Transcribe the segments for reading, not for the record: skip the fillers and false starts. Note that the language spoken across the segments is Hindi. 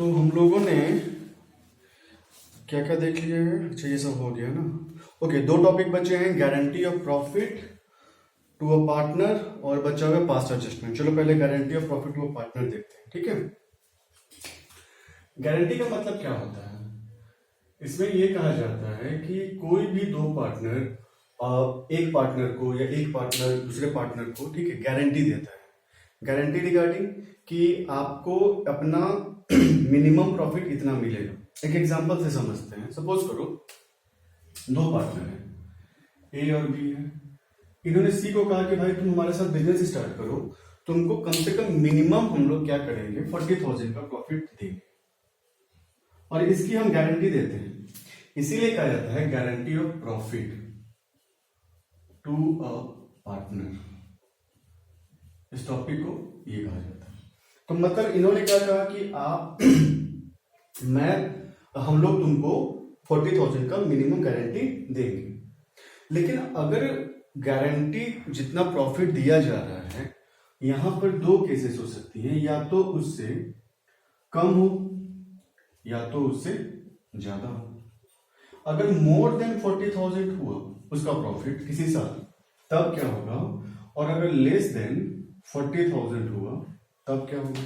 तो हम लोगों ने क्या क्या देख लिया है। अच्छा ये सब हो गया ना। ओके, दो टॉपिक बचे हैं, guarantee of profit to a partner और बचा हुआ पास्ट एडजस्टमेंट। चलो पहले guarantee of profit to a partner देखते हैं, ठीक है। गारंटी का मतलब क्या होता है? इसमें यह कहा जाता है कि कोई भी दो पार्टनर एक पार्टनर को या एक पार्टनर दूसरे पार्टनर को, ठीक है, गारंटी देता है। गारंटी रिगार्डिंग कि आपको अपना मिनिमम प्रॉफिट इतना मिलेगा। एक एग्जांपल से समझते हैं। सपोज करो दो पार्टनर हैं, ए और बी है। इन्होंने सी को कहा कि भाई तुम हमारे साथ बिजनेस स्टार्ट करो, तुमको कम से कम मिनिमम हम लोग क्या करेंगे 40,000 का प्रॉफिट देंगे और इसकी हम गारंटी देते हैं। इसीलिए कहा जाता है guarantee of profit to a partner. इस टॉपिक को ये कहा जाता है। तो मतलब इन्होंने क्या कहा कि आप हम लोग तुमको 40,000 का मिनिमम गारंटी देंगे। लेकिन अगर गारंटी जितना प्रॉफिट दिया जा रहा है, यहां पर दो केसेस हो सकती हैं, या तो उससे कम हो या तो उससे ज्यादा हो। अगर मोर देन 40,000 हुआ उसका प्रॉफिट किसी साल, तब क्या होगा? और अगर लेस देन 40,000 हुआ तब क्या होगा?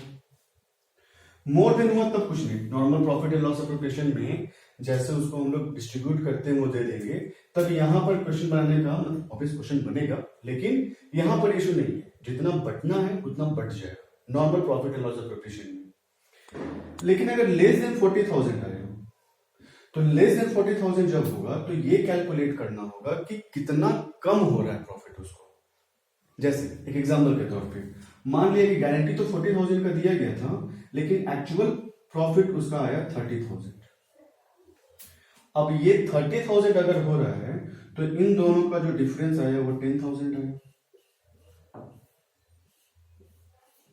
मोर देन हुआ तब कुछ नहीं, normal profit and loss appropriation में जैसे उसको हम लोग डिस्ट्रीब्यूट करते हैं वो दे देंगे। तब यहां पर क्वेश्चन बनाने का मतलब ऑब्वियस क्वेश्चन बनेगा, लेकिन यहां पर इशू नहीं है, जितना बटना है उतना बट जाएगा normal profit and loss appropriation में। लेकिन अगर लेस देन 40,000 आएगा तो लेस देन 40,000 जब होगा तो ये कैलकुलेट करना होगा कि कितना कम हो रहा है प्रॉफिट उसको। जैसे एक एग्जांपल के तौर पे मान लिया कि गारंटी तो 40,000 का दिया गया था, लेकिन एक्चुअल प्रॉफिट उसका आया 30,000। अब ये 30,000 अगर हो रहा है तो इन दोनों का जो डिफरेंस आया वो 10,000 आया।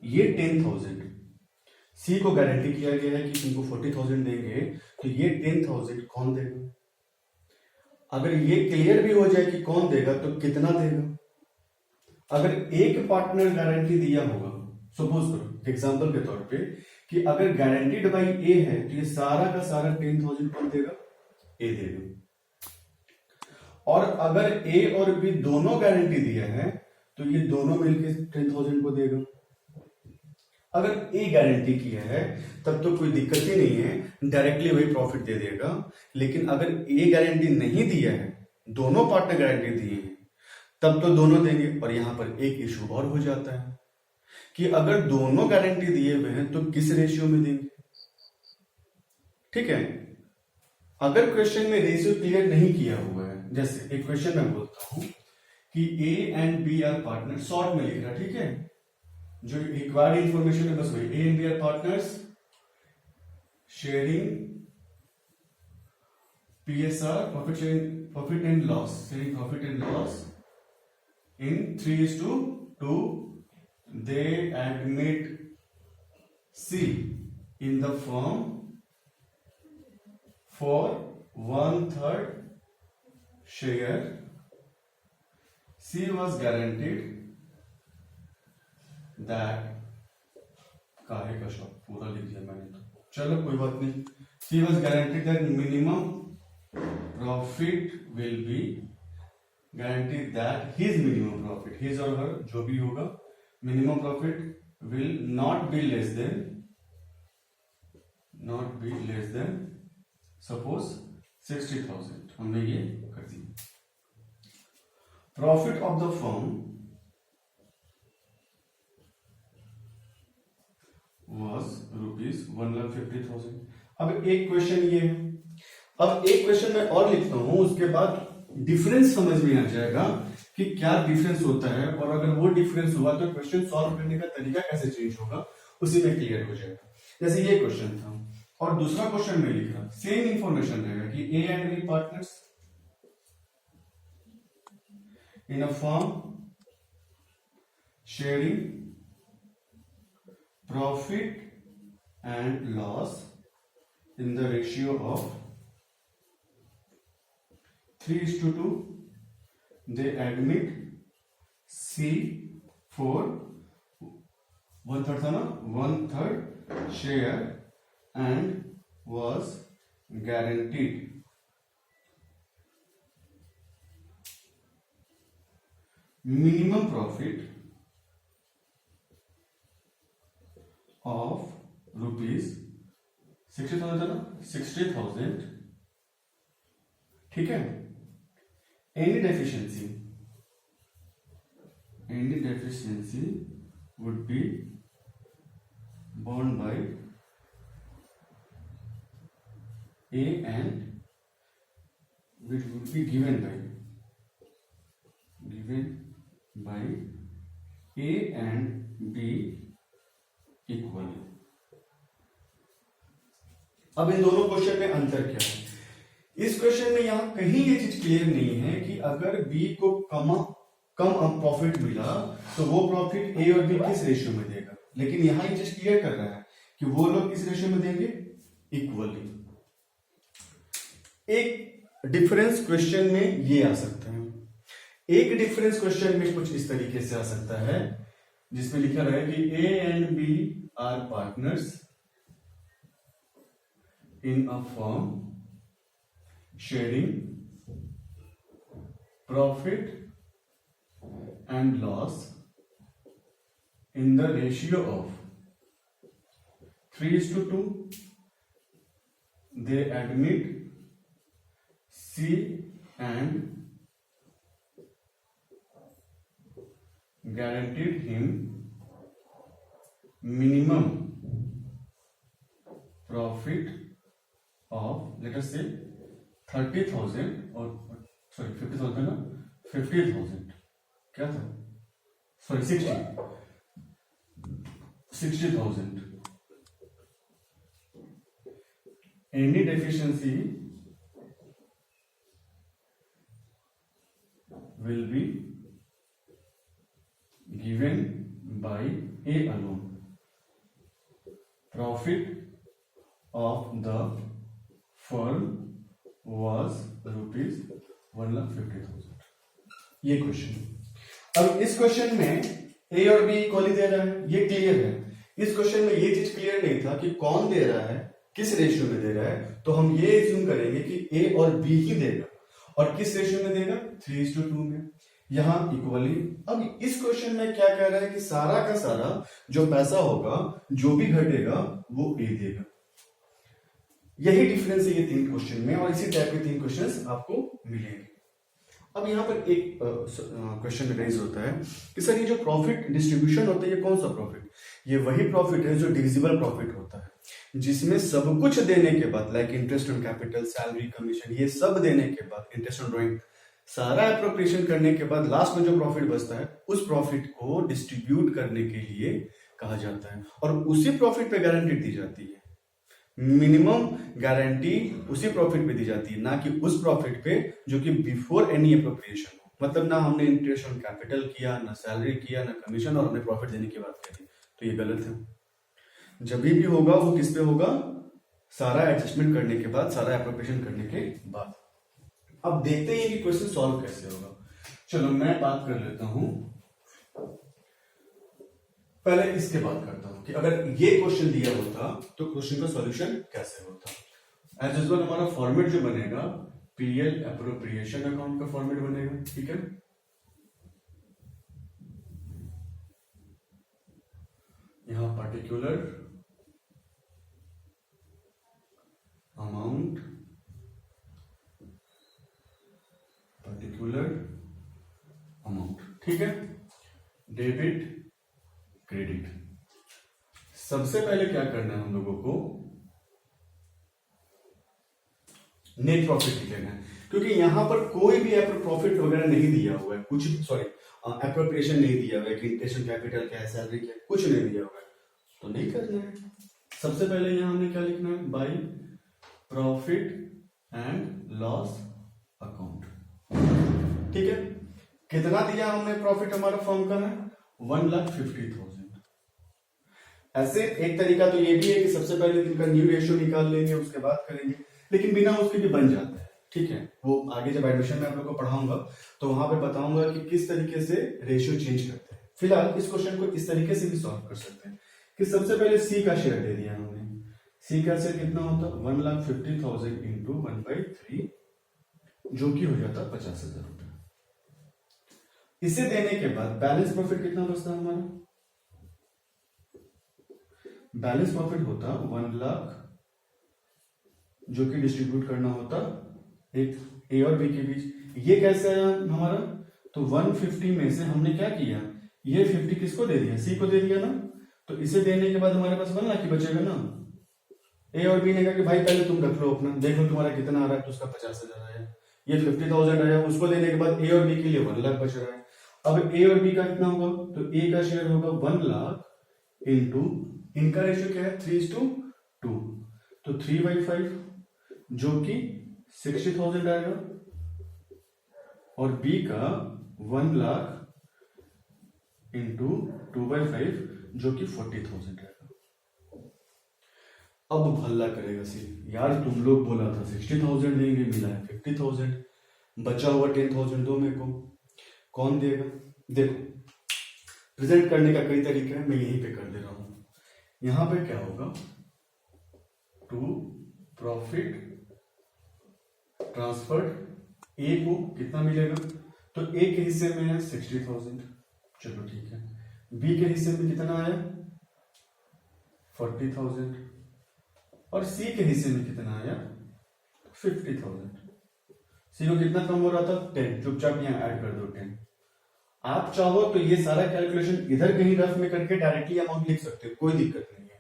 ये 10,000 सी को गारंटी किया गया है कि तुमको 40,000 देंगे, तो ये 10,000 कौन देगा? अगर ये क्लियर भी हो जाए कि कौन देगा तो कितना देगा। अगर एक पार्टनर गारंटी दिया होगा, सपोज करो एग्जांपल के तौर पे कि अगर गारंटीड बाई ए है तो ये सारा का सारा 10,000 कौन देगा? ए देगा। और अगर ए और बी दोनों गारंटी दिया है तो ये दोनों मिलकर 10,000 को देगा। अगर ए गारंटी किया है तब तो कोई दिक्कत ही नहीं है, डायरेक्टली वही प्रॉफिट दे देगा। लेकिन अगर ए गारंटी नहीं दिया है, दोनों पार्टनर गारंटी दिए हैं, तब तो दोनों देंगे। और यहां पर एक इशू और हो जाता है कि अगर दोनों गारंटी दिए हुए हैं तो किस रेशियो में देंगे? ठीक है, अगर क्वेश्चन में रेशियो क्लियर नहीं किया हुआ है, जैसे एक क्वेश्चन में बोलता हूं कि A and B are partner, short में लिख रहा, ठीक है, जो रिक्वायर्ड इंफॉर्मेशन है बस वही, A and B are partners sharing PSR, profit and loss, sharing profit and loss in 3:2. They admit C in the firm for 1/3 share. C was guaranteed that, काहे का शॉप पूरा लिख दिया मैंने तो, चलो कोई बात नहीं। C was guaranteed that minimum profit will be, guaranteed that his minimum profit, his or her जो भी होगा, minimum profit will not be less than suppose 60,000। हमने ये कर दिया। Profit of the firm was rupees 1,50,000। अब एक क्वेश्चन ये है, अब एक क्वेश्चन मैं और लिखता हूं, उसके बाद डिफरेंस समझ में आ जाएगा कि क्या डिफरेंस होता है, और अगर वो डिफरेंस हुआ तो क्वेश्चन सॉल्व करने का तरीका कैसे चेंज होगा उसी में क्लियर हो जाएगा। जैसे ये क्वेश्चन था और दूसरा क्वेश्चन में लिख रहा, सेम इंफॉर्मेशन रहेगा कि A and B partners in a firm sharing profit and loss in the ratio of 3:2. They admit C for 1/3 था ना, 1/3 share and was guaranteed minimum profit of rupees 60,000 था ना, 60,000, ठीक है. Any deficiency would be borne by A and which would be given by A and B equally. अब इन दोनों क्वेश्चन में अंतर क्या है? इस क्वेश्चन में यहां कहीं ये चीज क्लियर नहीं है कि अगर बी को कम प्रॉफिट मिला तो वो प्रॉफिट ए और बी किस रेशियो में देगा, लेकिन यहां ये चीज क्लियर कर रहा है कि वो लोग किस रेशियो में देंगे, इक्वली. एक डिफरेंस क्वेश्चन में ये आ सकता है. एक डिफरेंस क्वेश्चन में कुछ इस तरीके से आ सकता है जिसमें लिखा रहा है कि A and B are partners in a firm sharing profit and loss in the ratio of 3:2. They admit C and guaranteed him minimum profit of, let us say, 30,000 और 50,000 ना, 50,000 क्या था, 60,000. Any deficiency will be given by A alone. Profit of the firm was rupees 1,50,000. ये क्वेश्चन. अब इस क्वेश्चन में ए और बी इक्वली दे रहा है, ये क्लियर है. इस क्वेश्चन में ये चीज क्लियर नहीं था कि कौन दे रहा है, किस रेशियो में दे रहा है. तो हम ये एज्यूम करेंगे कि ए और बी ही देगा, और किस रेशियो में देगा, 3:2 में. यहां इक्वली. अब इस क्वेश्चन में क्या कह रहा है कि सारा का सारा जो पैसा होगा, जो भी घटेगा, वो ए देगा. यही डिफरेंस है ये तीन क्वेश्चन में, और इसी टाइप के तीन क्वेश्चंस आपको मिलेंगे. अब यहाँ पर एक क्वेश्चन रेज होता है कि सर ये जो प्रॉफिट डिस्ट्रीब्यूशन होता है, ये कौन सा प्रॉफिट? ये वही प्रॉफिट है जो डिविजिबल प्रॉफिट होता है, जिसमें सब कुछ देने के बाद, like interest on capital, salary, commission, ये सब देने के बाद, इंटरेस्ट ऑन ड्रॉइंग, सारा एप्रोप्रिएशन करने के बाद लास्ट में जो प्रॉफिट बचता है, उस प्रॉफिट को डिस्ट्रीब्यूट करने के लिए कहा जाता है, और उसी प्रॉफिट पे गारंटी दी जाती है. मिनिमम गारंटी उसी प्रॉफिट पे दी जाती है, ना कि उस प्रॉफिट पे जो कि बिफोर एनी एप्रोप्रिएशन हो. मतलब ना हमने इंटरेस्ट ऑन कैपिटल किया, ना सैलरी किया, ना कमीशन, और हमने प्रॉफिट देने की बात करी, तो ये गलत है. जब भी होगा वो किस पे होगा, सारा एडजस्टमेंट करने के बाद, सारा एप्रोप्रिएशन करने के बाद. अब देखते हैं कि क्वेश्चन सॉल्व कैसे होगा. चलो मैं बात कर लेता हूं, पहले इसके बात करता हूं कि अगर ये क्वेश्चन दिया होता तो क्वेश्चन का सॉल्यूशन कैसे होता. एज यूजुअल हमारा फॉर्मेट जो बनेगा, पीएल एप्रोप्रिएशन अकाउंट का फॉर्मेट बनेगा. ठीक है, यहां पर्टिकुलर अमाउंट, ठीक है, डेबिट, क्रेडिट. सबसे पहले क्या करना है हम लोगों को, नेट प्रॉफिट लिखना है, क्योंकि यहां पर कोई भी प्रॉफिट वगैरह नहीं दिया हुआ है, कुछ एप्रोप्रिएशन नहीं दिया हुआ है कि इंटरेस्ट कैपिटल क्या है, सैलरी क्या है, कुछ नहीं दिया हुआ है, तो नहीं करना है. सबसे पहले यहां हमने क्या लिखना है, by profit and loss account. ठीक है, कितना दिया हमने प्रॉफिट हमारा फर्म का है, 1,50,000. ऐसे एक तरीका तो ये भी है कि सबसे पहले इनका न्यू रेशियो निकाल लेंगे, उसके बाद करेंगे, लेकिन बिना उसके भी बन जाता है. ठीक है, वो आगे जब एडमिशन में आप लोग को पढ़ाऊंगा तो वहां पे बताऊंगा कि किस तरीके से रेशियो चेंज करते हैं. फिलहाल इस क्वेश्चन को इस तरीके से भी सॉल्व कर सकते हैं कि सबसे पहले सी का शेयर दे दिया हमने, सी का शेयर कितना होता, 1,50,000 इंटू 1/3, जो कि हो जाता 50,000 रुपए। इसे देने के बाद बैलेंस प्रॉफिट कितना बचता हमारा, बैलेंस प्रॉफिट होता 1 लाख, जो कि डिस्ट्रीब्यूट करना होता एक ए और बी के बीच। ये कैसे आया हमारा, तो 150 में से हमने क्या किया, ये 50 किसको दे दिया, सी को दे दिया ना, तो इसे देने के बाद हमारे पास 1 लाख ही बचेगा ना। ए और बी ने कहा कि भाई पहले तुम रख लो अपना, देख लो तुम्हारा कितना आ रहा है, तो उसका 50,000 आया, ये 50,000 आया, उसको देने के बाद ए और बी के लिए 1 लाख बच रहा है। अब ए और बी का कितना होगा, तो ए का शेयर होगा 1 लाख इंटू, इनका रेशियो क्या है 3:2, तो 3/5, जो कि 60,000 आएगा, और बी का 1 लाख इंटू 2/5, जो कि 40,000 आएगा। अब भल्ला करेगा सी, यार तुम लोग बोला था 60,000 देंगे, मिला है 50,000, बचा हुआ 10,000 दो मेरे को, कौन देगा। देखो प्रेजेंट करने का कई तरीका है, मैं यहीं पे कर दे रहा हूं। यहां पे क्या होगा, टू प्रॉफिट ट्रांसफर्ड, ए को कितना मिलेगा, तो ए के हिस्से में है 60,000, चलो ठीक है, बी के हिस्से में कितना आया 40,000, और सी के हिस्से में कितना आया 50,000। सी को कितना कम हो रहा था 10, चुपचाप यहां ऐड कर दो 10। आप चाहो तो ये सारा कैलकुलेशन इधर कहीं रफ में करके डायरेक्टली अमाउंट लिख सकते हो, कोई दिक्कत नहीं है,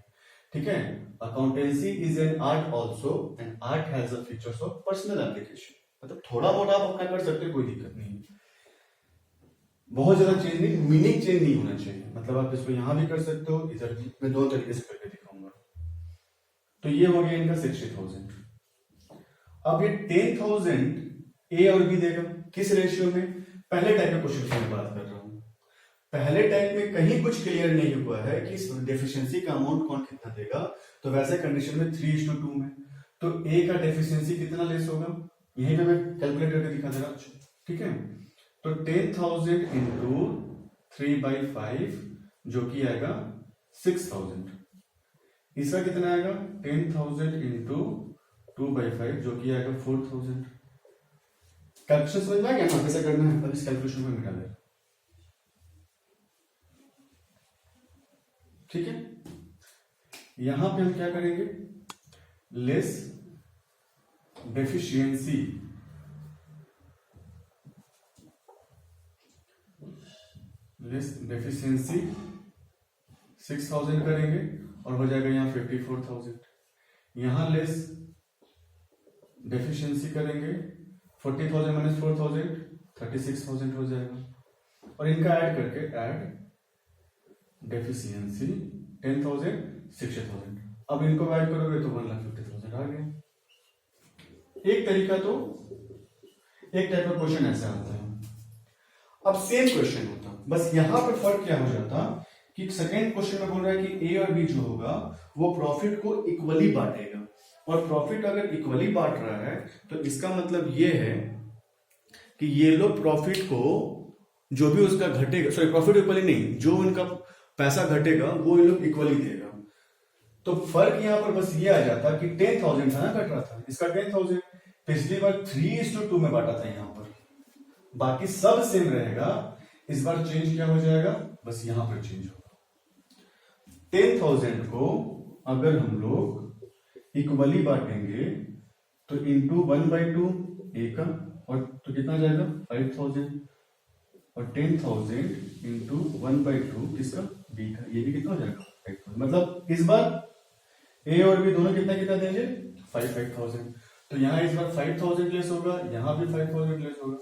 ठीक है। Accountancy is an art also and art has a features of personal application, मतलब थोड़ा बहुत आप अपना कर सकते हो, कोई दिक्कत नहीं है, बहुत ज्यादा चेंज नहीं, मीनिंग चेंज नहीं होना चाहिए, मतलब आप इसको यहां भी कर सकते हो, इधर भी, मैं दो तरीके से करके दिखाऊंगा। तो ये हो गया इनका 60,000। अब ये 10,000 ए और बी देगा, किस रेशियो में, पहले टाइप के क्वेश्चन की मैं बात कर रहा हूं, पहले टाइप में कहीं कुछ क्लियर नहीं हुआ है कि डेफिशिएंसी का अमाउंट कौन कितना देगा, तो वैसे कंडीशन में 3:2 में, तो ए का डेफिशिएंसी कितना लेस होगा, यहीं पे मैं कैलकुलेट करके दिखा दे रहा हूं, ठीक है। तो 10,000 इंटू 3/5, जो कि आएगा 6,000, इसका कितना आएगा 10,000 इंटू 2/5, जो कि आएगा 4,000। कैलकुलेशन समझ में आ गया ना कैसे करना है, अब इस कैलकुलेशन को मिटा दे, ठीक है। यहां पे हम क्या करेंगे, लेस डेफिशिएंसी, लेस डेफिशिएंसी 6,000 करेंगे, और हो जाएगा यहां 54,000। यहां लेस डेफिशिएंसी करेंगे 40,000 माइनस 4,000, 36,000 हो जाएगा, और इनका ऐड करके ऐड डेफिशिएंसी 10,000 60,000, अब इनको ऐड करोगे तो 1,50,000 आ गया। एक तरीका, तो एक टाइप का क्वेश्चन ऐसा आता है। अब सेम क्वेश्चन होता, बस यहां पर फर्क क्या हो जाता कि सेकेंड क्वेश्चन में बोल रहा है कि ए और बी जो होगा वो प्रॉफिट को इक्वली बांटेगा, और प्रॉफिट अगर इक्वली बांट रहा है तो इसका मतलब ये है कि ये लोग प्रॉफिट को जो भी उसका घटेगा, सॉरी प्रॉफिट इक्वली नहीं, जो उनका पैसा घटेगा वो ये लोग इक्वली देगा। तो फर्क यहां पर बस ये आ जाता कि 10,000 था ना घट रहा था, इसका 10,000 पिछली बार 3:2 में बांटा था, यहां पर बाकी सब सेम रहेगा, इस बार चेंज क्या हो जाएगा, बस यहां पर चेंज होगा। 10,000 को अगर हम लोग इक्वली बांटेंगे तो इंटू 1/2 ए का, और तो कितना जाएगा 5,000, और 10,000 इंटू 1/2 किसका, बी का, ये भी कितना हो जाएगा 5,000, मतलब इस बार ए और बी दोनों कितना कितना देंगे 5,000। तो यहां इस बार 5,000 लेस होगा, यहां भी 5,000 लेस होगा,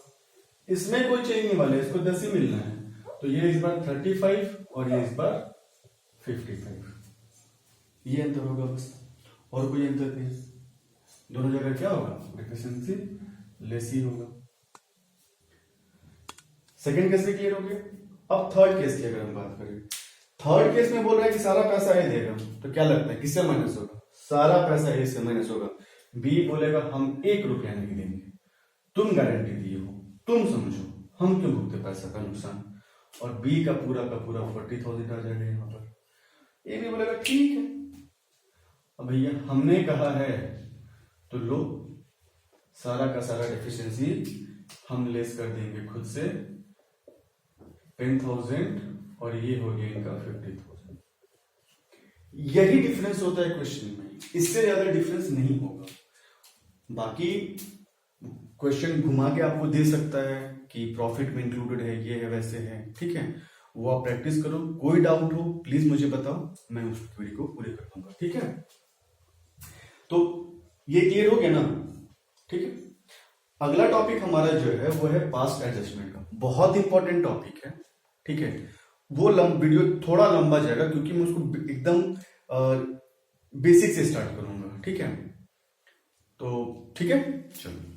इसमें कोई चेंज नहीं वाला है, इसको 10 ही मिलना है, तो ये इस बार 35 और ये इस बार 55, ये अंतर होगा बस, और कोई अंतर नहीं, दोनों जगह क्या होगा डेफिशिएंसी लेस ही होगा। सेकेंड केस में क्लियर हो गया। अब थर्ड केस की अगर हम बात करें, थर्ड केस में बोल रहा है कि सारा पैसा ए देगा, तो क्या लगता है किससे माइनस होगा, सारा पैसा ए से माइनस होगा, बी बोलेगा हम 1 रुपया नहीं देंगे, तुम गारंटी दिए हो, तुम समझो, हम क्यों भुगते पैसा का नुकसान, और बी का पूरा 40,000 आ जाएगा यहां पर। ए भी बोलेगा ठीक है, अब भैया हमने कहा है तो लो सारा का सारा डेफिशिएंसी हम लेस कर देंगे खुद से 10,000 और ये हो गया इनका 50,000। यही डिफरेंस होता है क्वेश्चन में, इससे ज्यादा डिफरेंस नहीं होगा। बाकी क्वेश्चन घुमा के आपको दे सकता है कि प्रॉफिट में इंक्लूडेड है, ये है, वैसे है, ठीक है, वो आप प्रैक्टिस करो। कोई डाउट हो प्लीज मुझे बताओ, मैं उस क्वेरी को पूरी कर दूंगा, ठीक है। तो ये क्लियर हो गया ना, ठीक है। अगला टॉपिक हमारा जो है वो है पास्ट एडजस्टमेंट का, बहुत इंपॉर्टेंट टॉपिक है, ठीक है। वो वीडियो थोड़ा लंबा जाएगा क्योंकि मैं उसको एकदम बेसिक से स्टार्ट करूंगा, ठीक है। तो ठीक है, चलो।